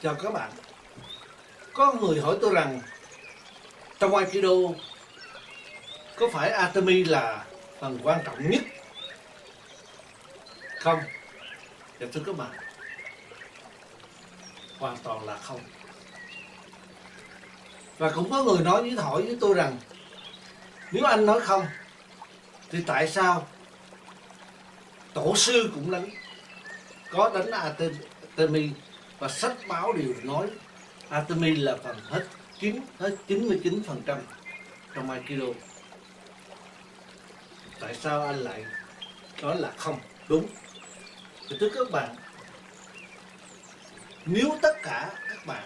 Chào các bạn. Có người hỏi tôi rằng trong Aikido có phải Atemi là phần quan trọng nhất không? Dạ thưa các bạn, hoàn toàn là không. Và cũng có người hỏi với tôi rằng nếu anh nói không thì tại sao tổ sư cũng có đánh Atemi và sách báo đều nói Atemi là phần hết 99% trong Aikido. Tại sao anh lại nói là không đúng? Thì thưa các bạn, nếu tất cả các bạn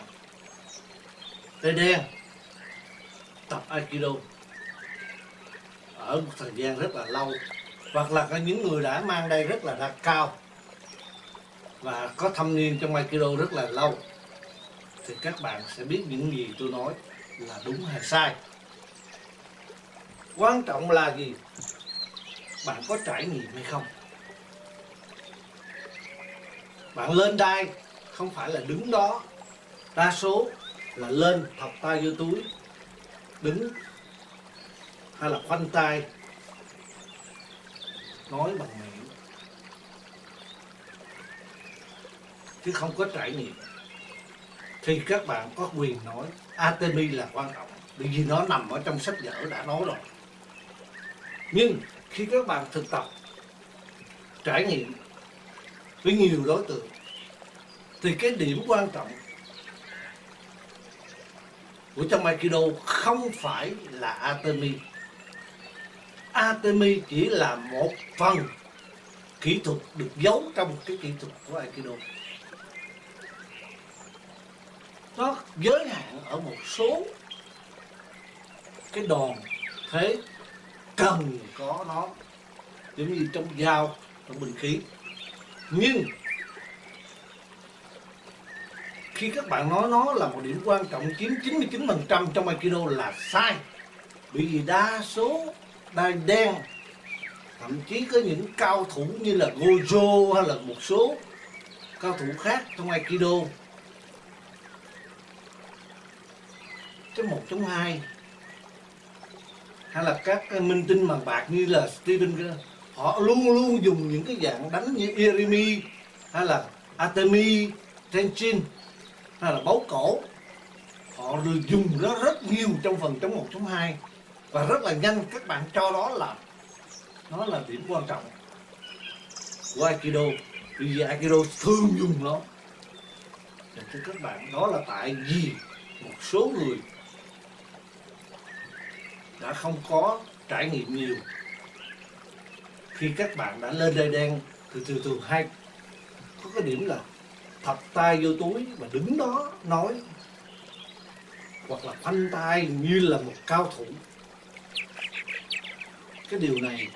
Tây Đen tập Aikido ở một thời gian rất là lâu, hoặc là những người đã mang đây rất là cao và có thâm niên trong Aikido rất là lâu, thì các bạn sẽ biết những gì tôi nói là đúng hay sai. Quan trọng là gì? Bạn có trải nghiệm hay không? Bạn lên đai không phải là đứng đó, đa số là lên thọc tay vô túi, đứng hay là khoanh tay nói bằng miệng, chứ không có trải nghiệm. Thì các bạn có quyền nói Atemi là quan trọng, bởi vì nó nằm ở trong sách vở đã nói rồi. Nhưng khi các bạn thực tập, trải nghiệm với nhiều đối tượng, thì cái điểm quan trọng của trong Aikido không phải là Atemi. Atemi chỉ là một phần kỹ thuật được giấu trong cái kỹ thuật của Aikido. Nó giới hạn ở một số cái đòn thế cần có nó, giống như trong dao, trong binh khí. Nhưng khi các bạn nói nó là một điểm quan trọng chiếm 99% trong Aikido là sai. Bởi vì đa số đai đen, thậm chí có những cao thủ như là Gojo hay là một số cao thủ khác trong Aikido, cái 1.2 hay là các minh tinh bằng bạc như là Steven, họ luôn luôn dùng những cái dạng đánh như Irimi hay là Atemi, trên, hay là bấu cổ. Họ dùng nó rất nhiều trong phần chống 1.2 và rất là nhanh. Các bạn cho đó là nó là điểm quan trọng của Aikido, vì Aikido thường dùng nó. Thì thưa các bạn, đó là tại vì một số người đã không có trải nghiệm nhiều. Khi các bạn đã lên đai đen thì thường hay có cái điểm là thọc tay vô túi và đứng đó nói, hoặc là khoanh tay như là một cao thủ. Cái điều này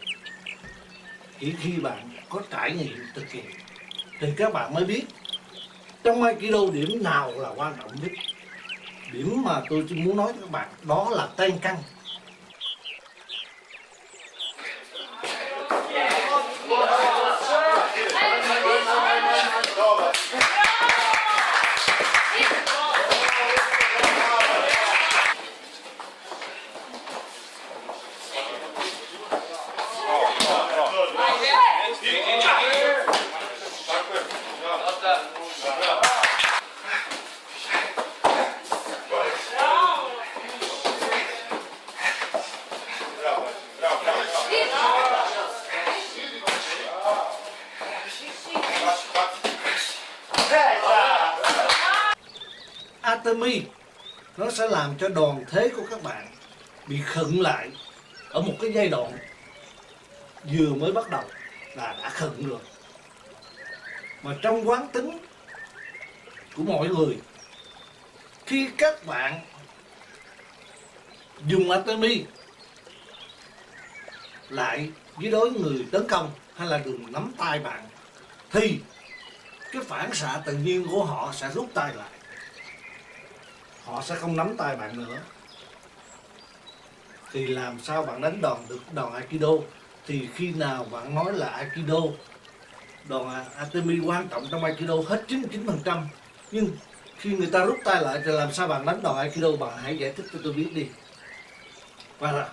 chỉ khi bạn có trải nghiệm thực hiện thì các bạn mới biết trong Aikido điểm nào là quan trọng nhất. Điểm mà tôi chỉ muốn nói với các bạn đó là Tenkan. Atemi nó sẽ làm cho đòn thế của các bạn bị khựng lại ở một cái giai đoạn vừa mới bắt đầu là đã khựng rồi. Mà trong quán tính của mọi người, khi các bạn dùng Atemi lại với đối người tấn công hay là đừng nắm tay bạn, thì cái phản xạ tự nhiên của họ sẽ rút tay lại. Họ sẽ không nắm tay bạn nữa. Thì làm sao bạn đánh đòn được đòn Aikido? Thì khi nào bạn nói là Aikido, đòn Atemi quan trọng trong Aikido hết 99%. Nhưng Khi người ta rút tay lại thì làm sao bạn đánh đòn Aikido, bạn hãy giải thích cho tôi biết đi. Và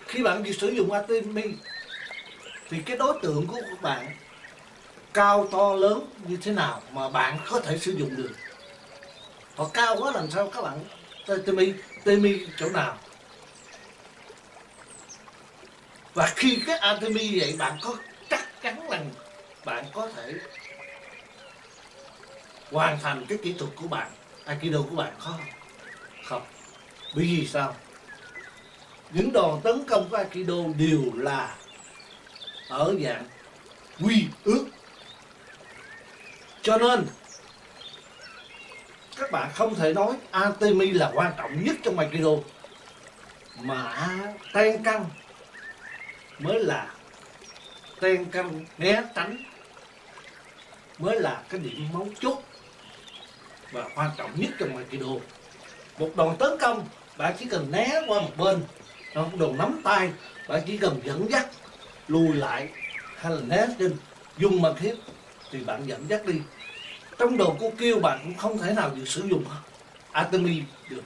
khi bạn sử dụng Atemi thì cái đối tượng của các bạn cao to lớn như thế nào mà bạn có thể sử dụng được. Họ cao quá làm sao các bạn Atemi chỗ nào. Và khi cái Atemi vậy bạn có chắc chắn rằng bạn có thể hoàn thành cái kỹ thuật của bạn, Aikido của bạn không? Bởi vì sao? Những đòn tấn công của Aikido đều là ở dạng quy ước. Cho nên các bạn không thể nói Atemi là quan trọng nhất trong Aikido, mà Tenkan mới là Tenkan né tránh mới là cái điểm mấu chốt và quan trọng nhất trong Aikido. Một đòn tấn công bạn chỉ cần né qua một bên, một đòn nắm tay bạn chỉ cần dẫn dắt lùi lại hay là né trên dùng mà khiếp thì bạn dẫn dắt đi. Trong đồ cô kêu bạn cũng không thể nào được sử dụng Atemi được.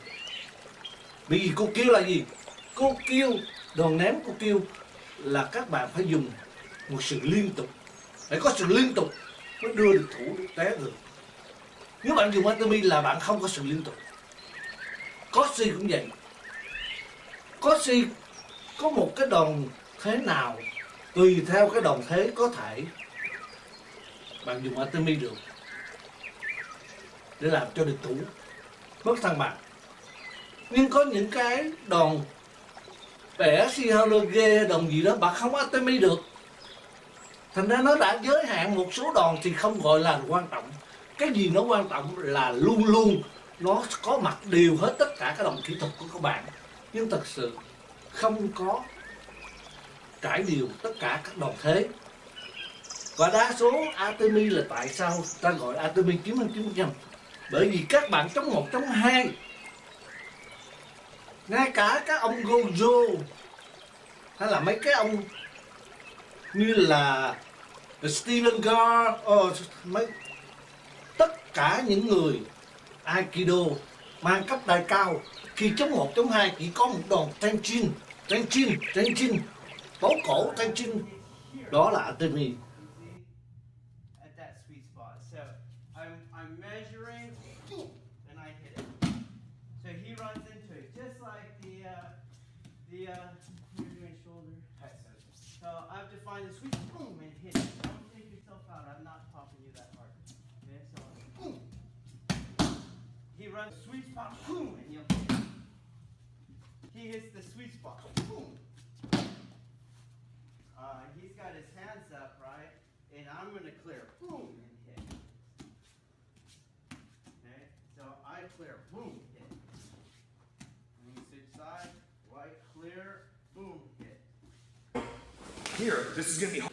Bởi vì cô kêu là gì? Cô kêu, đòn ném cô kêu là các bạn phải dùng một sự liên tục, phải có sự liên tục mới đưa được thủ té được. Nếu bạn dùng Atemi là bạn không có sự liên tục. Koshi cũng vậy. Koshi có một cái đòn thế nào tùy theo cái đòn thế có thể bạn dùng Atemi được để làm cho địch thủ mất thăng bằng. Nhưng có những cái đòn bẻ Shiharoge, đòn gì đó bạn không Atemi được. Thành ra nó đã giới hạn một số đòn thì không gọi là quan trọng. Cái gì nó quan trọng là luôn luôn nó có mặt đều hết tất cả các đòn kỹ thuật của các bạn. Nhưng thật sự không có trải đều tất cả các đòn thế. Và đa số Atemi là tại sao ta gọi Atemi 99%? Bởi vì các bạn chống 1 chống 2, ngay cả các ông Gojo hay là mấy cái ông như là Steven Gar, tất cả những người Aikido mang cấp đai cao khi chống 1 chống 2 chỉ có một đòn Tenchin, tố cổ Tenchin, đó là Atemi. I'm measuring and I hit it. So he runs into it, just like you're doing shoulder. So I have to find the sweet boom and hit it. Don't take yourself out. I'm not popping you that hard. Okay, so boom. He runs sweet spot, boom, and you'll hit it. He hits the sweet spot, boom. He's got his hands up, right? And I'm gonna clear, boom, and hit. Okay, so I clear, boom, hit. And you switch side, white, clear, boom, hit. Here, this is gonna be hard.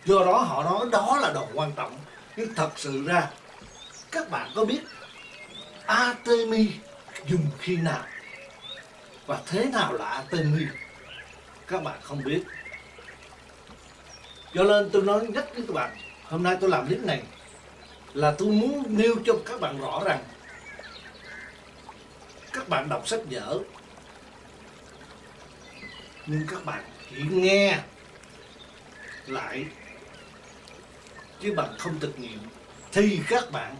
Do đó họ nói đó là đòn quan trọng. Nhưng thật sự ra các bạn có biết Atemi dùng khi nào và thế nào là Atemi? Các bạn không biết. Cho nên tôi nói nhắc với các bạn, hôm nay tôi làm clip này là tôi muốn nêu cho các bạn rõ rằng các bạn đọc sách vở nhưng các bạn chỉ nghe lại chứ bạn không thực nghiệm thì các bạn,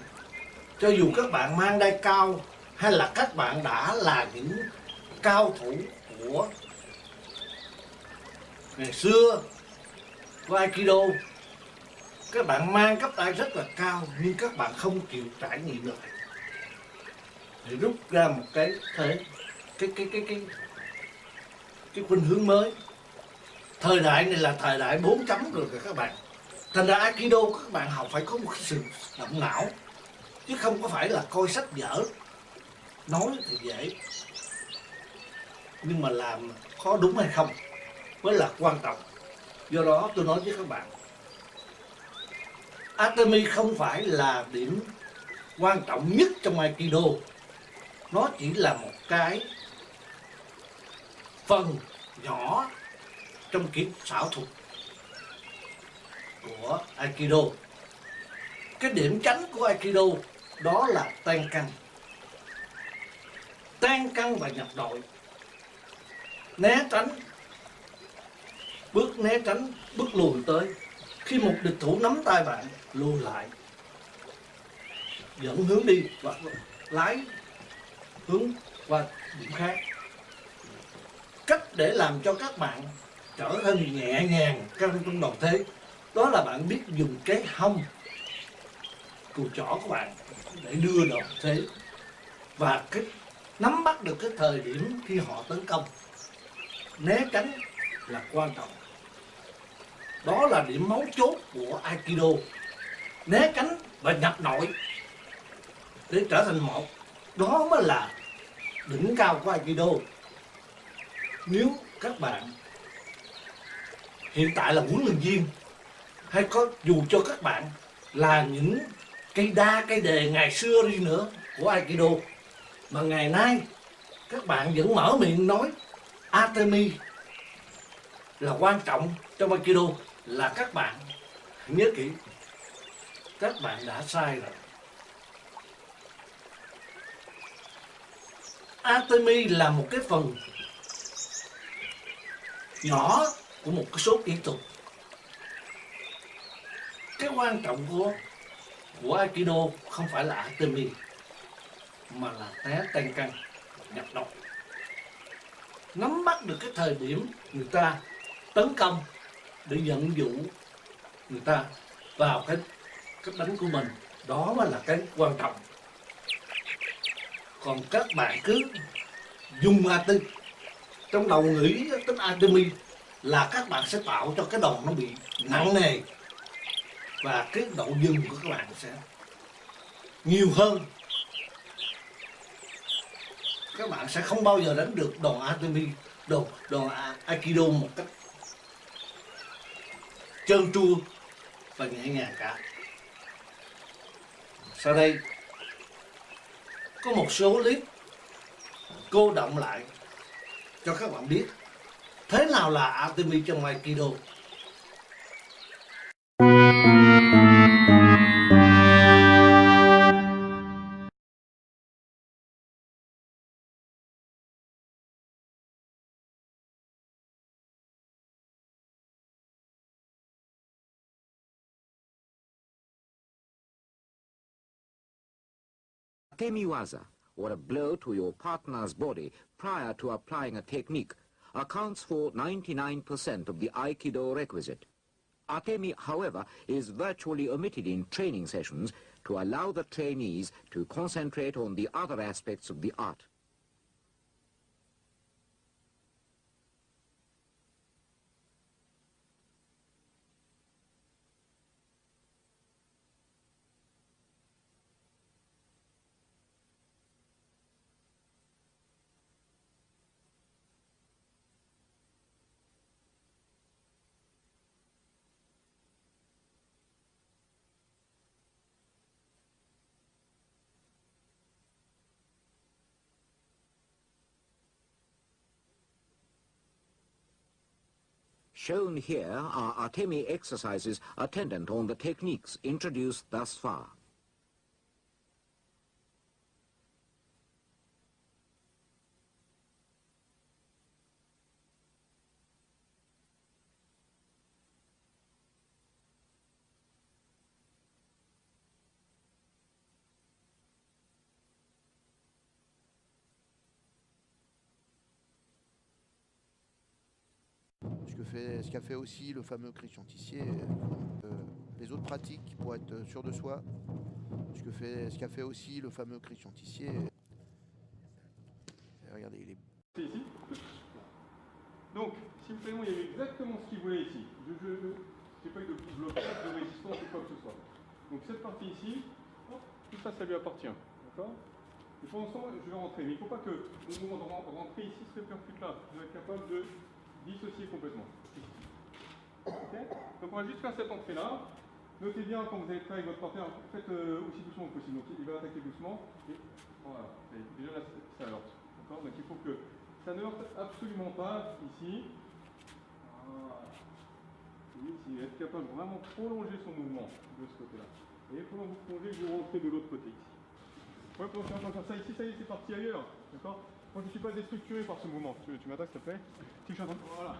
cho dù các bạn mang đai cao hay là các bạn đã là những cao thủ của ngày xưa của Aikido, các bạn mang cấp đai rất là cao nhưng các bạn không chịu trải nghiệm được. để rút ra một cái khuynh hướng mới. Thời đại này là thời đại 4 chấm rồi các bạn. Thành ra Aikido các bạn học phải có một cái sự động não, chứ không có phải là coi sách vở. Nói thì dễ, nhưng mà làm có đúng hay không mới là quan trọng. Do đó tôi nói với các bạn, Atemi không phải là điểm quan trọng nhất trong Aikido. Nó chỉ là một cái phần nhỏ trong kỹ xảo thuật của Aikido. Cái điểm chánh của Aikido đó là Tenkan. Tenkan và nhập đội. Né tránh, bước né tránh, bước lùi tới. Khi một địch thủ nắm tay bạn, lùi lại, dẫn hướng đi hoặc lái hướng qua điểm khác. Cách để làm cho các bạn trở nên nhẹ nhàng trong đòn thế, đó là bạn biết dùng cái hông, cùi chỏ của bạn để đưa đòn thế, và cái nắm bắt được cái thời điểm khi họ tấn công. Né tránh là quan trọng. Đó là điểm mấu chốt của Aikido. Né tránh và nhập nội để trở thành một. Đó mới là đỉnh cao của Aikido. Nếu các bạn hiện tại là huấn luyện viên, hay có dù cho các bạn là những cây đa cây đề ngày xưa đi nữa của Aikido, mà ngày nay các bạn vẫn mở miệng nói Atemi là quan trọng trong Aikido, là các bạn nhớ kỹ, các bạn đã sai rồi. Atemi là một cái phần nhỏ của một cái số kỹ thuật. Cái quan trọng của Aikido không phải là Atemi, mà là té Tenkan, nhập động. Nắm bắt được cái thời điểm người ta tấn công để dẫn dụ người ta vào cái đánh của mình. Đó mới là cái quan trọng. Còn các bạn cứ dùng Atemi, trong đầu nghĩ tính Atemi là các bạn sẽ tạo cho cái đòn nó bị nặng nề, và cái độ dừng của các bạn sẽ nhiều hơn. Các bạn sẽ không bao giờ đánh được đòn Atemi, đòn Aikido một cách trơn tru và nhẹ nhàng cả. Sau đây có một số clip cô động lại cho các bạn biết thế nào là Atemi trong Aikido. Atemi waza, or a blow to your partner's body prior to applying a technique, accounts for 99% of the Aikido requisite. Atemi, however, is virtually omitted in training sessions to allow the trainees to concentrate on the other aspects of the art. Shown here are Atemi exercises attendant on the techniques introduced thus far. Ce qu'a fait aussi le fameux Christian Tissier, les autres pratiques pour être sûr de soi, ce qu'a fait aussi le fameux Christian Tissier. Regardez, il est... C'est ici. Donc, simplement, il y avait exactement ce qu'il voulait ici. Je n'ai pas eu de blocage, de résistance ou quoi que ce soit. Donc cette partie ici, hop, tout ça, ça lui appartient. D'accord? Et pour l'instant, je vais rentrer. Mais il ne faut pas que, au moment de rentrer ici, ce répercute là. Je vais être capable de dissocier complètement. Okay. Donc on va juste faire cette entrée-là. Notez bien quand vous allez travailler avec votre partenaire, faites aussi doucement que possible. Donc il va attaquer doucement. Et voilà. Et déjà là, ça heurte. D'accord? Donc il faut que ça ne heurte absolument pas ici. Voilà. Oui, si être capable de vraiment prolonger son mouvement de ce côté-là. Et pendant que vous plongez, vous rentrez de l'autre côté ici. Ouais, pendant que je suis en train de faire ça ici, ça y est, c'est parti ailleurs. D'accord? Moi je ne suis pas déstructuré par ce mouvement. Tu m'attaques, s'il te plaît? Si je suis en train de... Voilà.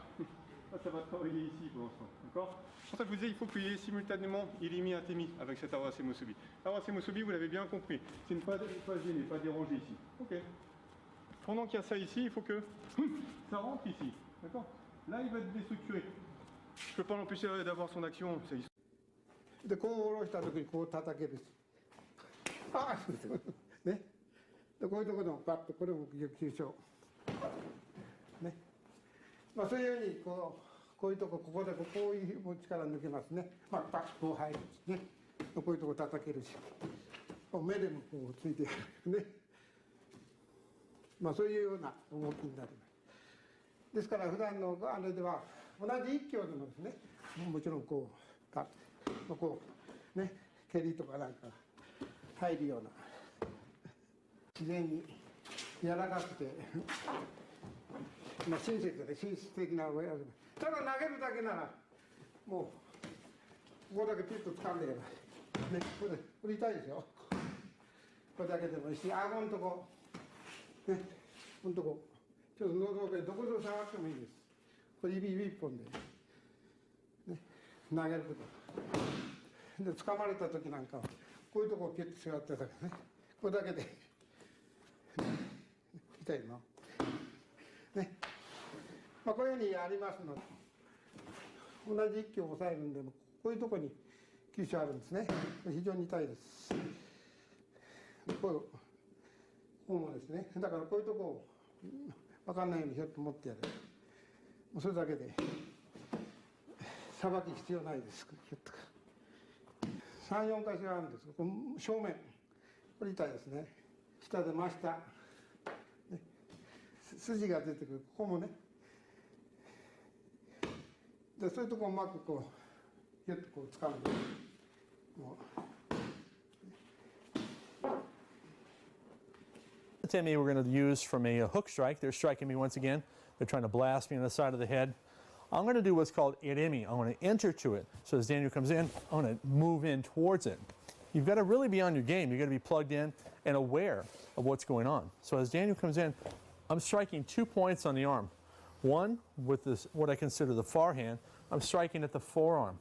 Ça va travailler ici pour l'instant. D'accord? C'est pour ça que je vous disais, il faut qu'il y ait simultanément Ilimi Atemi avec cet Awase Musubi. Awase Musubi, vous l'avez bien compris. C'est ne pas gêner, pas déranger ici. Ok. Pendant qu'il y a ça ici, il faut que ça rentre ici. D'accord? Là, il va être déstructuré. Je ne peux pas l'empêcher d'avoir son action. C'est ici. でこう下ろした時にこう叩けるし、ああね、でこういうところでもパッとこれも急所ね、まあそういうようにこういうとこここでこういう力抜けますね、まあパッとこう入るしね、こういうとこ叩けるし、目でもこうついてやるね、まあそういうような動きになります。ですから普段のあれでは同じ一挙でもですね、もちろんこうパッとこうね、蹴りとかなんか入るような自然に柔らかくて、まあ親切で紳士的な親で、ただ投げるだけならもうここだけピッと掴んでればね、これ痛いですよ。これだけでもいいし、顎のとこね、このとこちょっと喉奥でどこで触ってもいいです。これ指一本でね、投げること。で掴まれた時なんかはこういうとこをピュッと座ってたからね、これだけで痛いのね、まあこういうふうにありますので、同じ一挙を押さえるんでもこういうところに急所あるんですね。非常に痛いです。こうもですね、だからこういうとこを分かんないようにひょっと持ってやる、もうそれだけでさばき必要ないです。ひょっと3、4回あるんですが、正面これ痛いですね。下で真下、ね、筋が出てくる、ここもね、でそういうとこをうまくこうひょっとこう掴んで、もう。Atemi we're going to use from a hook strike. They're striking me once again. They're trying to blast me on the side of the head. I'm going to do what's called iremi. I'm going to enter to it. So as Daniel comes in, I'm going to move in towards it. You've got to really be on your game. You've got to be plugged in and aware of what's going on. So as Daniel comes in, I'm striking 2 points on the arm. One with this, what I consider the far hand. I'm striking at the forearm,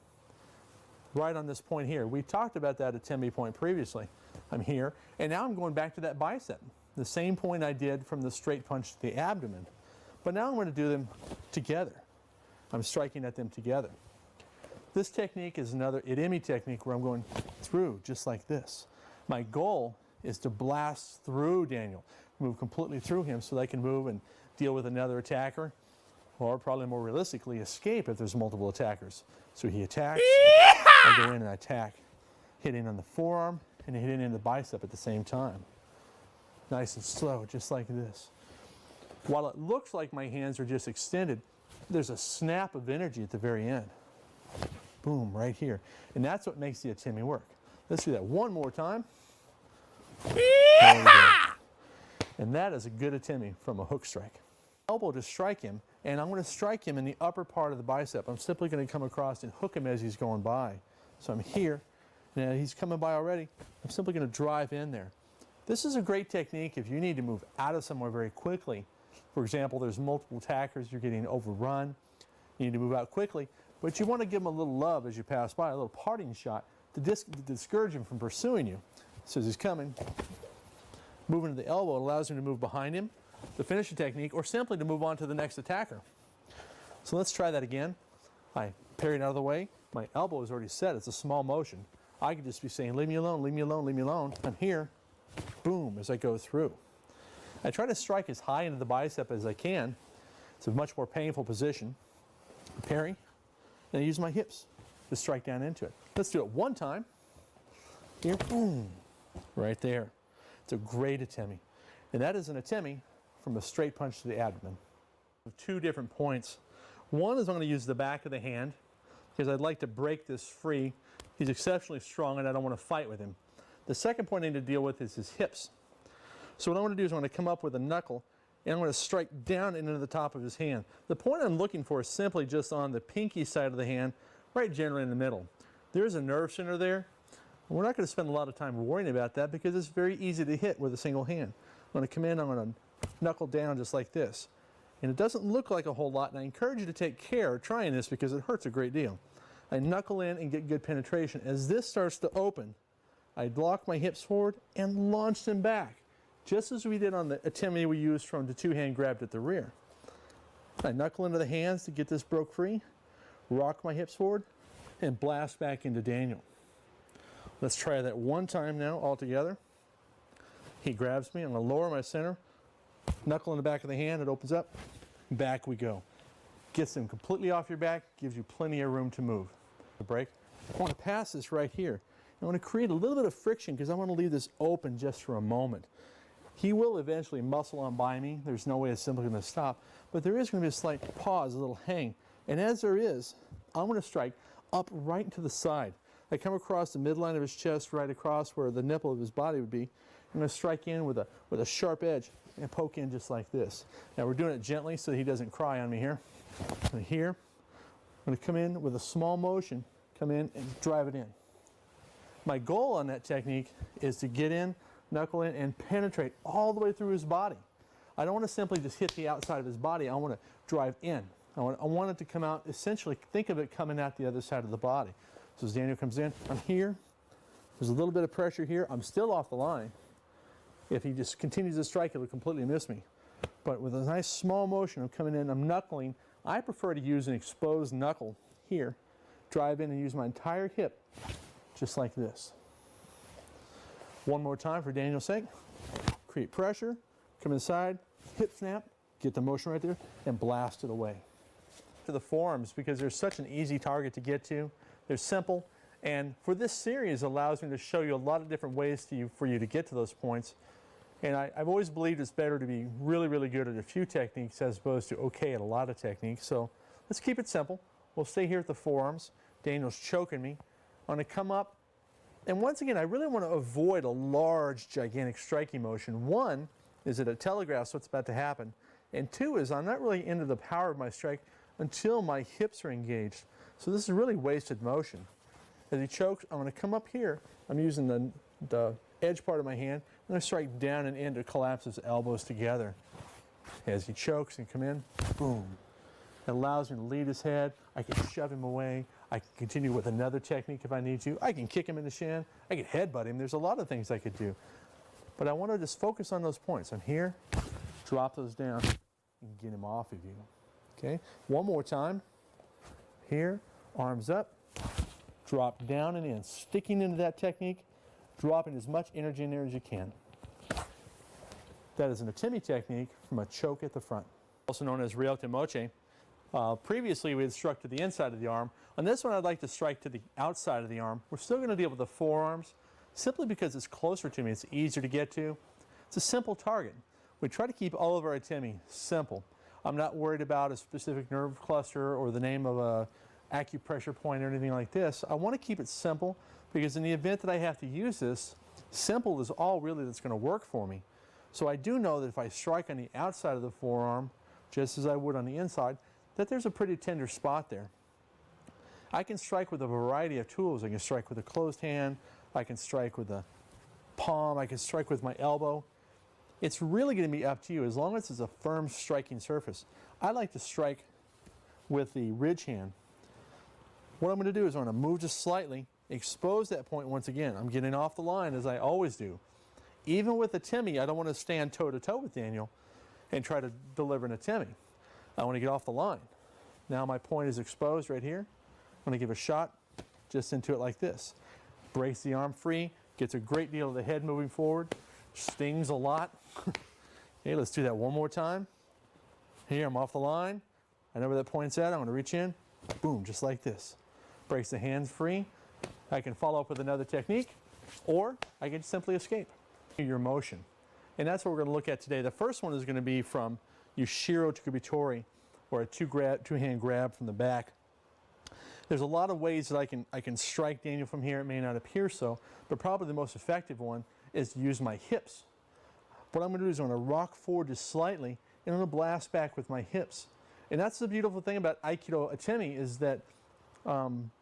right on this point here. We talked about that Atemi point previously. I'm here, and now I'm going back to that bicep. The same point I did from the straight punch to the abdomen. But now I'm going to do them together. I'm striking at them together. This technique is another iremi technique where I'm going through just like this. My goal is to blast through Daniel, move completely through him so that I can move and deal with another attacker, or probably more realistically escape if there's multiple attackers. So he attacks, I go in and attack, hitting on the forearm and hitting in the bicep at the same time. Nice and slow, just like this. While it looks like my hands are just extended, there's a snap of energy at the very end. Boom, right here. And that's what makes the Atemi work. Let's do that one more time. There we go. And that is a good Atemi from a hook strike. Elbow to strike him, and I'm going to strike him in the upper part of the bicep. I'm simply going to come across and hook him as he's going by. So I'm here, now he's coming by already. I'm simply going to drive in there. This is a great technique if you need to move out of somewhere very quickly. For example, there's multiple attackers, you're getting overrun, you need to move out quickly, but you want to give them a little love as you pass by, a little parting shot to discourage him from pursuing you. So as he's coming, moving to the elbow, it allows him to move behind him, to finish the technique, or simply to move on to the next attacker. So let's try that again. I parry it out of the way. My elbow is already set. It's a small motion. I could just be saying, leave me alone, leave me alone, leave me alone. I'm here. Boom, as I go through. I try to strike as high into the bicep as I can. It's a much more painful position. Parry, and I use my hips to strike down into it. Let's do it one time. Here, boom, right there. It's a great Atemi. And that is an Atemi from a straight punch to the abdomen. 2 different points. One is I'm going to use the back of the hand because I'd like to break this free. He's exceptionally strong and I don't want to fight with him. The second point I need to deal with is his hips. So what I want to do is I'm going to come up with a knuckle and I'm going to strike down into the top of his hand. The point I'm looking for is simply just on the pinky side of the hand, right generally in the middle. There's a nerve center there. We're not going to spend a lot of time worrying about that because it's very easy to hit with a single hand. I'm going to come in, I'm going to knuckle down just like this. And it doesn't look like a whole lot, and I encourage you to take care trying this because it hurts a great deal. I knuckle in and get good penetration. As this starts to open, I lock my hips forward and launch them back, just as we did on the Atemi we used from the 2-hand grab at the rear. I knuckle into the hands to get this broke free, rock my hips forward, and blast back into Daniel. Let's try that one time now all together. He grabs me, I'm going to lower my center, knuckle in the back of the hand, it opens up, back we go. Gets them completely off your back, gives you plenty of room to move. A break. I want to pass this right here. I want to create a little bit of friction because I want to leave this open just for a moment. He will eventually muscle on by me. There's no way it's simply going to stop. But there is going to be a slight pause, a little hang. And as there is, I'm going to strike up right to the side. I come across the midline of his chest, right across where the nipple of his body would be. I'm going to strike in with a sharp edge and poke in just like this. Now we're doing it gently so that he doesn't cry on me here. And here, I'm going to come in with a small motion, come in and drive it in. My goal on that technique is to get in, knuckle in, and penetrate all the way through his body. I don't want to simply just hit the outside of his body. I want to drive in. I want it to come out, essentially, think of it coming out the other side of the body. So as Daniel comes in, I'm here. There's a little bit of pressure here. I'm still off the line. If he just continues to strike, it will completely miss me. But with a nice small motion, I'm coming in, I'm knuckling. I prefer to use an exposed knuckle here. Drive in and use my entire hip, just like this. One more time for Daniel's sake. Create pressure, come inside, hip snap, get the motion right there, and blast it away. To the forearms, because they're such an easy target to get to. They're simple, and for this series allows me to show you a lot of different ways for you to get to those points. And I've always believed it's better to be really, really good at a few techniques as opposed to okay at a lot of techniques. So let's keep it simple. We'll stay here at the forearms. Daniel's choking me. I'm going to come up. And once again, I really want to avoid a large, gigantic striking motion. One is it telegraphs what's about to happen. And two is I'm not really into the power of my strike until my hips are engaged. So this is really wasted motion. As he chokes, I'm going to come up here. I'm using the edge part of my hand. I'm going to strike down and in to collapse his elbows together. As he chokes and come in, boom. It allows me to lead his head. I can shove him away. I can continue with another technique if I need to. I can kick him in the shin. I can headbutt him. There's a lot of things I could do. But I want to just focus on those points. I'm here, drop those down, and get him off of you. Okay? One more time. Here, arms up, drop down and in. Sticking into that technique, dropping as much energy in there as you can. That is an Atemi technique from a choke at the front, also known as Ryote Moche. Previously, we had struck to the inside of the arm. On this one, I'd like to strike to the outside of the arm. We're still going to deal with the forearms, simply because it's closer to me. It's easier to get to. It's a simple target. We try to keep all of our Atemi simple. I'm not worried about a specific nerve cluster or the name of a acupressure point or anything like this. I want to keep it simple because in the event that I have to use this, simple is all really that's going to work for me. So I do know that if I strike on the outside of the forearm, just as I would on the inside, that there's a pretty tender spot there. I can strike with a variety of tools. I can strike with a closed hand. I can strike with a palm. I can strike with my elbow. It's really going to be up to you as long as it's a firm striking surface. I like to strike with the ridge hand. What I'm going to do is I'm going to move just slightly, expose that point once again. I'm getting off the line as I always do. Even with Atemi, I don't want to stand toe-to-toe with Daniel and try to deliver an Atemi. I want to get off the line. Now my point is exposed right here. I'm going to give a shot just into it like this. Breaks the arm free, gets a great deal of the head moving forward, stings a lot. Okay, let's do that one more time. Here, I'm off the line. I know where that point's at. I'm going to reach in. Boom, just like this. Breaks the hands free. I can follow up with another technique, or I can simply escape. Your motion. And that's what we're going to look at today. The first one is going to be from Yushiro Takubitori, or a two-hand grab from the back. There's a lot of ways that I can strike Daniel from here. It may not appear so, but probably the most effective one is to use my hips. What I'm going to do is I'm going to rock forward just slightly, and I'm going to blast back with my hips. And that's the beautiful thing about Aikido Atemi, is that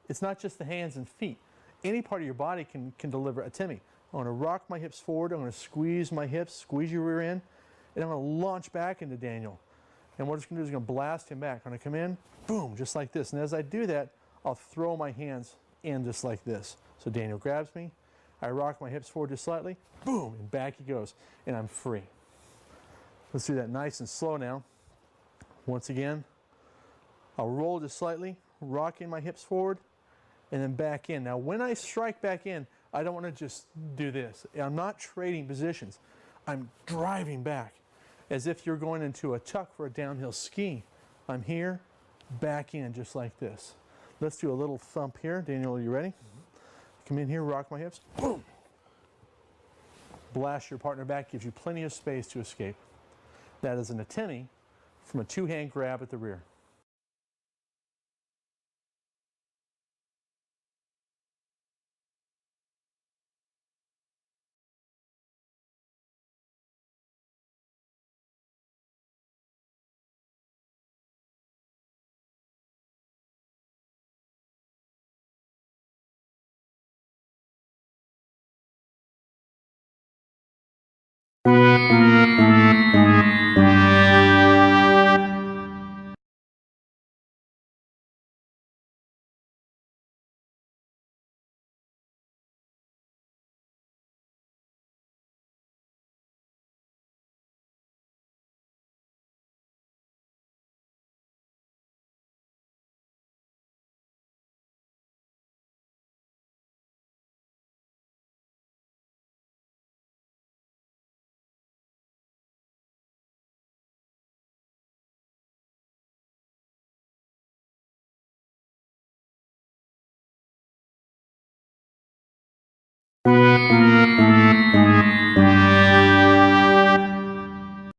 it's not just the hands and feet. Any part of your body can deliver Atemi. I'm going to rock my hips forward. I'm going to squeeze my hips, squeeze your rear end, and I'm going to launch back into Daniel. And what it's going to do is going to blast him back. I'm going to come in, boom, just like this. And as I do that, I'll throw my hands in just like this. So Daniel grabs me. I rock my hips forward just slightly, boom, and back he goes, and I'm free. Let's do that nice and slow now. Once again, I'll roll just slightly, rocking my hips forward, and then back in. Now, when I strike back in, I don't want to just do this. I'm not trading positions. I'm driving back as if you're going into a tuck for a downhill ski. I'm here, back in just like this. Let's do a little thump here. Daniel, are you ready? Come in here, rock my hips. Boom. Blast your partner back, gives you plenty of space to escape. That is an Atemi from a two-hand grab at the rear.